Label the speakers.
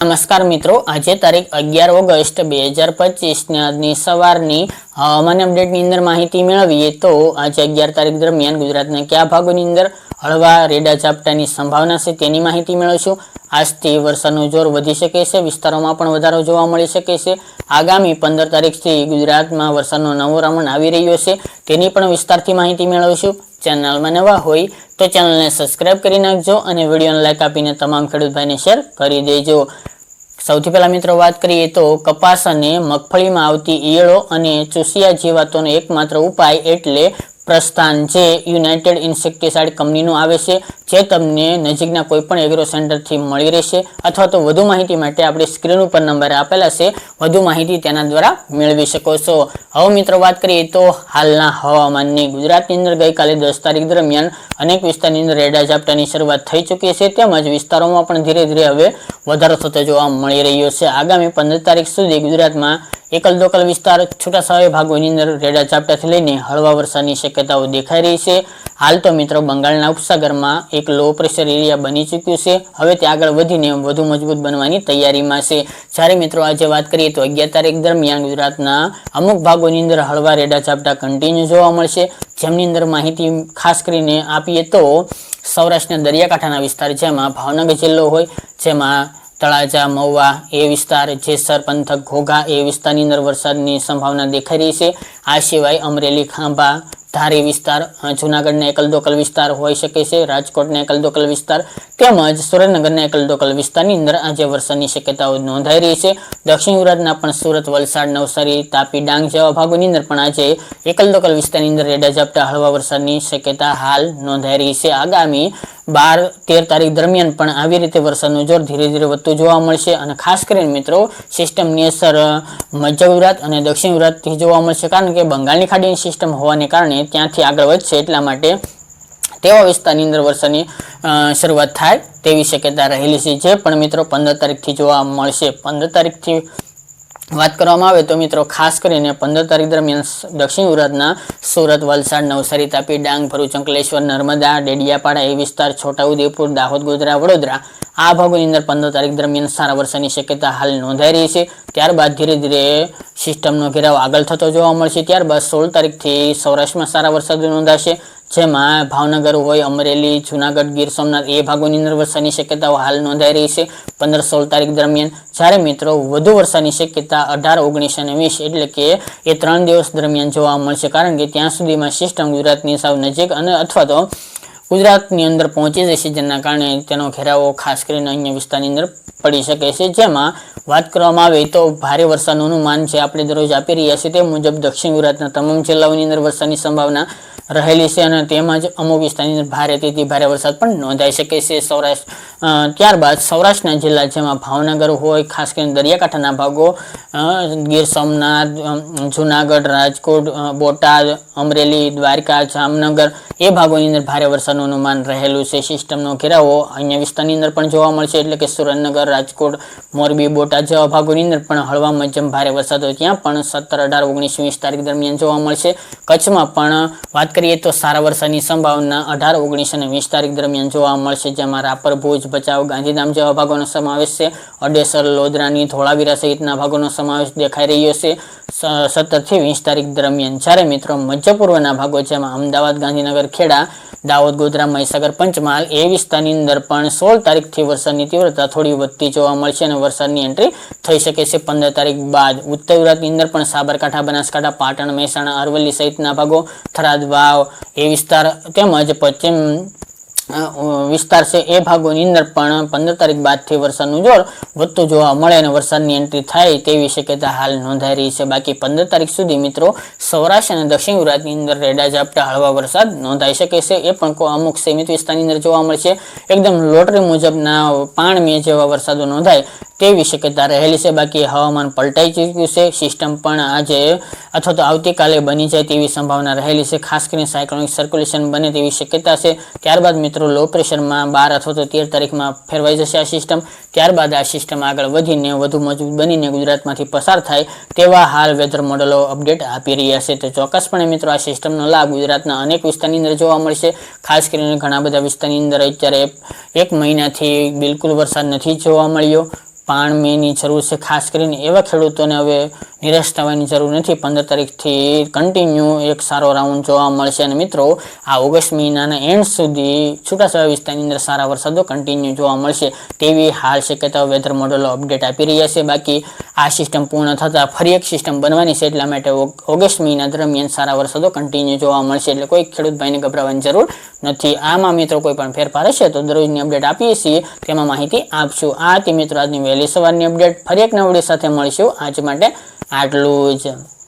Speaker 1: નમસ્કાર મિત્રો, આજે તારીખ 11 ઓગસ્ટ 2025 ને આજની સવારની હવામાન અપડેટની અંદર માહિતી મેળવીએ તો આજે 11 તારીખ દરમિયાન ગુજરાતના કયા ભાગોની અંદર હળવા રેડા ઝાપટાની સંભાવના છે તેની માહિતી મેળવશું। આજથી વરસાદનું જોર વધી શકે છે, વિસ્તારોમાં પણ વધારો જોવા મળી શકે છે। આગામી 15 તારીખથી ગુજરાતમાં વરસાદનો નવો રાઉન્ડ આવી રહ્યો છે, તેની પણ વિસ્તારથી માહિતી મેળવશું। ચેનલમાં નવા હોય તો ચેનલને સબસ્ક્રાઇબ કરી નાખજો અને વિડીયોને લાઈક આપીને તમામ ખેડૂત ભાઈને શેર કરી દેજો। સૌથી પહેલા મિત્રો વાત કરીએ તો કપાસ અને મગફળીમાં આવતી ઈયળો અને ચૂસિયા જીવાતોનો એકમાત્ર ઉપાય એટલે પ્રસ્થાન, જે યુનાઇટેડ ઇન્સેક્ટિસાઇડ કંપનીનું આવે છે, જે તમને નજીકના કોઈપણ એગ્રો સેન્ટરથી મળી રહેશે, અથવા તો વધુ માહિતી માટે આપણે સ્ક્રીન ઉપર નંબર આપેલા છે, વધુ માહિતી તેના દ્વારા મેળવી શકો છો। હવે મિત્રો વાત કરીએ તો હાલના હવામાનની। ગુજરાતની અંદર ગઈકાલે 10 તારીખ દરમિયાન અનેક વિસ્તારની અંદર રેડા ઝાપટાની શરૂઆત થઈ ચૂકી છે, તેમજ વિસ્તારોમાં પણ ધીરે ધીરે હવે વધારો થતો જોવા મળી રહ્યો છે। આગામી 15 તારીખ સુધી ગુજરાતમાં એકલ દોકલ વિસ્તાર, છૂટાછવાયા ભાગોની અંદર રેડા ઝાપટાથી લઈને હળવા વરસાદની શક્યતાઓ દેખાઈ રહી છે। હાલ તો મિત્રો બંગાળના ઉપસાગરમાં એક લો પ્રેશર એરિયા બની ચૂક્યું છે, હવે તે આગળ વધીને વધુ મજબૂત બનવાની તૈયારીમાં છે। જ્યારે મિત્રો આજે વાત કરીએ તો 11 તારીખ દરમિયાન ગુજરાતના અમુક ભાગોની અંદર હળવા રેડા ઝાપટા કન્ટિન્યુ જોવા મળશે, જેમની અંદર માહિતી ખાસ કરીને આપીએ તો સૌરાષ્ટ્રના દરિયાકાંઠાના વિસ્તાર, જેમાં ભાવનગર જિલ્લો હોય, જેમાં તળાજા, મહુવા એ વિસ્તાર, જેસર પંથક, ઘોઘા એ વિસ્તારની અંદર વરસાદની સંભાવના દેખાઈ રહી છે। આ સિવાય અમરેલી, ખાંભા, ધારી વિસ્તાર, જૂનાગઢના એકલ દોકલ વિસ્તાર હોઈ શકે છે, રાજકોટના એકલ દોકલ વિસ્તાર તેમજ સુરેન્દ્રનગરના એકલ દોકલ વિસ્તારની અંદર આજે વરસાદની શક્યતાઓ નોંધાઈ રહી છે। દક્ષિણ ગુજરાતના પણ સુરત, વલસાડ, નવસારી, તાપી, ડાંગ જેવા ભાગોની અંદર પણ આજે એકલ દોકલ વિસ્તારની અંદર રેડા ઝાપટા હળવા વરસાદની શક્યતા હાલ નોંધાઈ રહી છે। આગામી 12-13 તારીખ દરમિયાન પણ આવી રીતે વરસાદનું જોર ધીરે ધીરે વધતું જોવા મળશે, અને ખાસ કરીને મિત્રો સિસ્ટમની અસર મધ્ય ગુજરાત અને દક્ષિણ ગુજરાતથી જોવા મળશે, કારણ કે બંગાળની ખાડીની સિસ્ટમ હોવાને કારણે ત્યાંથી આગળ વધશે, એટલા માટે તેવા વિસ્તારની અંદર વરસાદની શરૂઆત થાય તેવી શક્યતા રહેલી છે, જે પણ મિત્રો 15 તારીખથી જોવા મળશે। 15 તારીખથી વાત કરવામાં આવે તો મિત્રો ખાસ કરીને 15 તારીખ દરમિયાન દક્ષિણ ગુજરાતના સુરત, વલસાડ, નવસારી, તાપી, ડાંગ, ભરૂચ, અંકલેશ્વર, નર્મદા, ડેડિયાપાડા એ વિસ્તાર, છોટાઉદેપુર, દાહોદ, ગોધરા, વડોદરા આ ભાગોની અંદર 15 તારીખ દરમિયાન સારા વરસાદની શક્યતા હાલ નોંધાઈ રહી છે। ત્યારબાદ ધીરે ધીરે સિસ્ટમનો ઘેરાવ આગળ થતો જોવા મળશે। ત્યારબાદ 16 તારીખથી સૌરાષ્ટ્રમાં સારા વરસાદ નોંધાશે, જેમાં ભાવનગર હોય, અમરેલી, જૂનાગઢ, ગીર સોમનાથ એ ભાગોની અંદર વરસાદની શક્યતાઓ હાલ નોંધાઈ રહી છે 15-16 તારીખ દરમિયાન। જ્યારે મિત્રો વધુ વરસાદની શક્યતા 18, 19 અને 20 એટલે કે એ 3 દિવસ દરમિયાન જોવા મળશે, કારણ કે ત્યાં સુધીમાં સિસ્ટમ ગુજરાતની સાવ નજીક અને અથવા તો ગુજરાતની અંદર પહોંચી જશે, જેના કારણે તેનો ઘેરાવો ખાસ કરીને અન્ય વિસ્તારની અંદર પડી શકે છે। જેમાં વાત કરવામાં આવે તો ભારે વરસાદનું અનુમાન જે આપણે દરરોજ આપી રહ્યા છીએ તે મુજબ દક્ષિણ ગુજરાતના તમામ જિલ્લાઓની અંદર વરસાદની સંભાવના રહેલી છે, અને તેમજ અમુક વિસ્તારની અંદર ભારેથી ભારે વરસાદ પણ નોંધાઈ શકે છે સૌરાષ્ટ્ર। ત્યારબાદ સૌરાષ્ટ્રના જિલ્લા, જેમાં ભાવનગર હોય, ખાસ કરીને દરિયાકાંઠાના ભાગો, ગીર સોમનાથ, જૂનાગઢ, રાજકોટ, બોટાદ, અમરેલી, દ્વારકા, જામનગર એ ભાગોની અંદર ભારે વરસાદનું અનુમાન રહેલું છે। સિસ્ટમનો ઘેરાવો અન્ય વિસ્તારની અંદર પણ જોવા મળશે, એટલે કે સુરેન્દ્રનગર, રાજકોટ, મોરબી, બોટાદ જેવા ભાગોની અંદર પણ હળવા મધ્યમ ભારે વરસાદ હોય, ત્યાં પણ 17, 18, 19, 20 તારીખ દરમિયાન જોવા મળશે। કચ્છમાં પણ વાત કરીએ તો સારા વરસાદની સંભાવના 18, 19 અને 20 તારીખ દરમિયાન જોવા મળશે, જેમાં રાપર, ભુજ, ભચાઉ, ગાંધીધામ જેવા ભાગોનો સમાવેશ છે। અડેસર, લોધરાની, ધોળાવીરા સહિતના ભાગોનો સમાવેશ દેખાઈ રહ્યો છે 17 થી 20 તારીખ દરમિયાન। જ્યારે મિત્રો મધ્ય પૂર્વના ભાગો, જેમાં અમદાવાદ, ગાંધીનગર, ખેડા, દાહોદ, ગોધરા, મહીસાગર, પંચમહાલ એ વિસ્તારની અંદર પણ 16 તારીખથી વરસાદની તીવ્રતા થોડી વધતી જોવા મળશે, અને વરસાદની એન્ટ્રી થઈ શકે છે 15 તારીખ બાદ। ઉત્તર ગુજરાતની અંદર પણ સાબરકાંઠા, બનાસકાંઠા, પાટણ, મહેસાણા, અરવલ્લી સહિતના ભાગો, થરાદ, વાવ એ વિસ્તાર તેમજ પશ્ચિમ વિસ્તાર છે એ ભાગોની અંદર પણ 15 તારીખ બાદથી વરસાદનું જોર વધતું જોવા મળે અને વરસાદની એન્ટ્રી થાય તેવી શક્યતા હાલ નોંધાઈ રહી છે। બાકી 15 તારીખ સુધી મિત્રો સૌરાષ્ટ્ર અને દક્ષિણ ગુજરાતની અંદર રેડા ઝાપટા હળવા વરસાદ નોંધાઈ શકે છે, એ પણ અમુક સીમિત વિસ્તારની અંદર જોવા મળશે। એકદમ લોટરી મુજબના 5 મે જેવા વરસાદો નોંધાય તેવી શક્યતા રહેલી છે। બાકી હવામાન પલટાઈ ચૂક્યું છે, સિસ્ટમ પણ આજે અથવા તો આવતીકાલે બની જાય તેવી સંભાવના રહેલી છે, ખાસ કરીને સાયક્લોનિક સર્ક્યુલેશન બને તેવી શક્યતા છે। ત્યારબાદ મિત્રો લો પ્રેશરમાં 12 અથવા તો 13 તારીખમાં ફેરવાઈ જશે આ સિસ્ટમ। ત્યારબાદ આ સિસ્ટમ આગળ વધીને વધુ મજબૂત બનીને ગુજરાતમાંથી પસાર થાય તેવા હાલ વેધર મોડલો અપડેટ આપી રહ્યા છે। તો ચોક્કસપણે મિત્રો આ સિસ્ટમનો લાભ ગુજરાતના અનેક વિસ્તારની અંદર જોવા મળશે, ખાસ કરીને ઘણા બધા વિસ્તારની અંદર અત્યારે 1 મહિનાથી બિલકુલ વરસાદ નથી જોવા મળ્યો। પાણીની જરૂર છે. ખાસ કરીને એવા ખેડૂતોને હવે નિરાશ થવાની જરૂર નથી. 15 તારીખથી કન્ટિન્યુ એક સારો રાઉન્ડ જોવા મળશે. અને મિત્રો આ ઓગસ્ટ મહિનાના એન્ડ સુધી છૂટાછવાયા વિસ્તારની અંદર સારા વરસાદો કન્ટિન્યુ જોવા મળશે તેવી હાલ શક્યતાઓ વેધર મોડેલો અપડેટ આપી રહ્યા છે. બાકી આ સિસ્ટમ પૂર્ણ થતાં ફરી એક સિસ્ટમ બનવાની છે, એટલા માટે ઓગસ્ટ મહિના દરમિયાન સારા વરસાદો કન્ટિન્યુ જોવા મળશે. એટલે કોઈ ખેડૂત ભાઈને ગભરાવાની જરૂર નથી. આમાં મિત્રો કોઈ પણ ફેરફાર હશે તો દરરોજની અપડેટ આપીએ છીએ, તેમાં માહિતી આપશું. આ હતી મિત્રો આજની વહેલી સવારની અપડેટ. ફરી એક નવા વિડીયો સાથે મળીશું. આજ માટે આટલું જ.